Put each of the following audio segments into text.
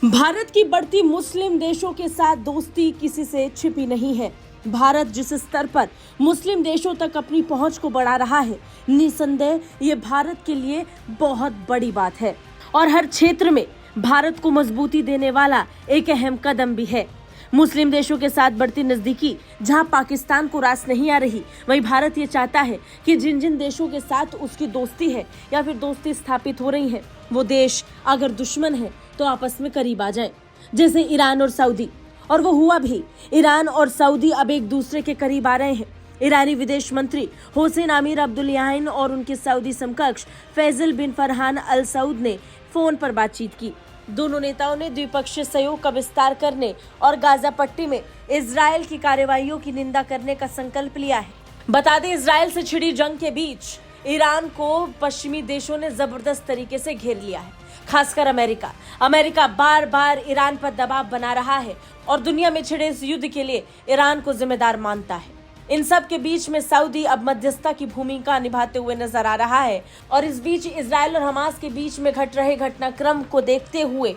भारत की बढ़ती मुस्लिम देशों के साथ दोस्ती किसी से छिपी नहीं है। भारत जिस स्तर पर मुस्लिम देशों तक अपनी पहुंच को बढ़ा रहा है, निसंदेह ये भारत के लिए बहुत बड़ी बात है और हर क्षेत्र में भारत को मजबूती देने वाला एक अहम कदम भी है। मुस्लिम देशों के साथ बढ़ती नजदीकी जहां पाकिस्तान को रास नहीं आ रही, वहीं भारत ये चाहता है कि जिन जिन देशों के साथ उसकी दोस्ती है या फिर दोस्ती स्थापित हो रही है, वो देश अगर दुश्मन है तो आपस में करीब आ जाएं, जैसे ईरान और सऊदी। और वो हुआ भी। ईरान और सऊदी अब एक दूसरे के करीब आ रहे हैं। ईरानी विदेश मंत्री हुसैन अमीर अब्दुल्लाहियान और उनके सऊदी समकक्ष फैसल बिन फरहान अल सऊद ने फोन पर बातचीत की। दोनों नेताओं ने द्विपक्षीय सहयोग का विस्तार करने और गाजा पट्टी में इजरायल की कार्रवाइयों की निंदा करने का संकल्प लिया है। बता दें, इजरायल से छिड़ी जंग के बीच ईरान को पश्चिमी देशों ने जबरदस्त तरीके से घेर लिया है, खासकर अमेरिका बार बार ईरान पर दबाव बना रहा है और दुनिया में छिड़े इस युद्ध के लिए ईरान को जिम्मेदार मानता है। इन सब के बीच में सऊदी अब मध्यस्थता की भूमिका निभाते हुए नजर आ रहा है और इस बीच इजरायल और हमास के बीच में घट रहे घटनाक्रम को देखते हुए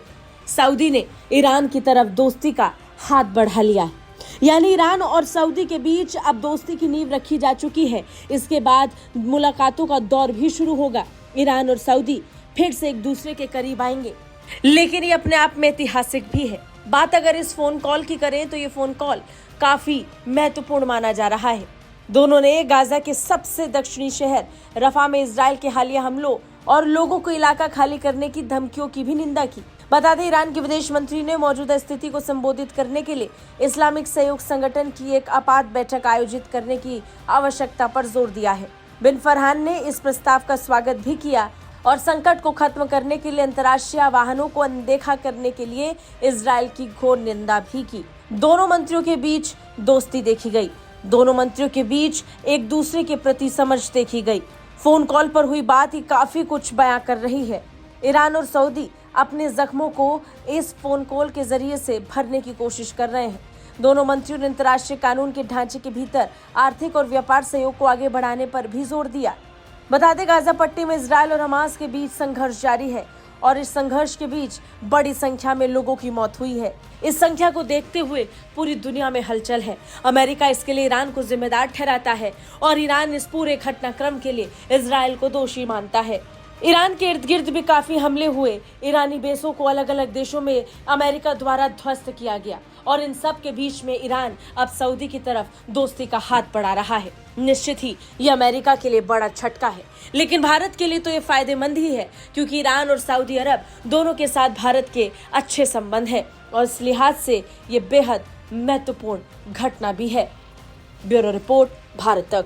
सऊदी ने ईरान की तरफ दोस्ती का हाथ बढ़ा लिया है। यानी ईरान और सऊदी के बीच अब दोस्ती की नींव रखी जा चुकी है। इसके बाद मुलाकातों का दौर भी शुरू होगा। ईरान और सऊदी फिर से एक दूसरे के करीब आएंगे, लेकिन ये अपने आप में ऐतिहासिक भी है। बात अगर इस फोन कॉल की करें तो ये फोन कॉल काफी महत्वपूर्ण माना जा रहा है। दोनों ने गाजा के सबसे दक्षिणी शहर रफा में इजरायल के हालिया हमलों और लोगों को इलाका खाली करने की धमकियों की भी निंदा की। बता दें, ईरान के विदेश मंत्री ने मौजूदा स्थिति को संबोधित करने के लिए इस्लामिक सहयोग संगठन की एक आपात बैठक आयोजित करने की आवश्यकता पर जोर दिया है। बिन फरहान ने इस प्रस्ताव का स्वागत भी किया और संकट को खत्म करने के लिए अंतर्राष्ट्रीय आह्वानों को अनदेखा करने के लिए इजरायल की घोर निंदा भी की। दोनों मंत्रियों के बीच दोस्ती देखी गई। दोनों मंत्रियों के बीच एक दूसरे के प्रति समझ देखी गई। फोन कॉल पर हुई बात ही काफी कुछ बयां कर रही है। ईरान और सऊदी अपने जख्मों को इस फोन कॉल के जरिए से भरने की कोशिश कर रहे हैं। दोनों मंत्रियों ने अंतर्राष्ट्रीय कानून के ढांचे के भीतर आर्थिक और व्यापार सहयोग को आगे बढ़ाने पर भी जोर दिया। बता दें, गाजा पट्टी में इजरायल और हमास के बीच संघर्ष जारी है और इस संघर्ष के बीच बड़ी संख्या में लोगों की मौत हुई है। इस संख्या को देखते हुए पूरी दुनिया में हलचल है। अमेरिका इसके लिए ईरान को जिम्मेदार ठहराता है और ईरान इस पूरे घटनाक्रम के लिए इजरायल को दोषी मानता है। ईरान के इर्द गिर्द भी काफी हमले हुए। ईरानी बेसों को अलग अलग देशों में अमेरिका द्वारा ध्वस्त किया गया और इन सब के बीच में ईरान अब सऊदी की तरफ दोस्ती का हाथ बढ़ा रहा है। निश्चित ही ये अमेरिका के लिए बड़ा झटका है, लेकिन भारत के लिए तो ये फायदेमंद ही है, क्योंकि ईरान और सऊदी अरब दोनों के साथ भारत के अच्छे संबंध है और इस लिहाज से ये बेहद महत्वपूर्ण घटना भी है। ब्यूरो रिपोर्ट, भारत तक।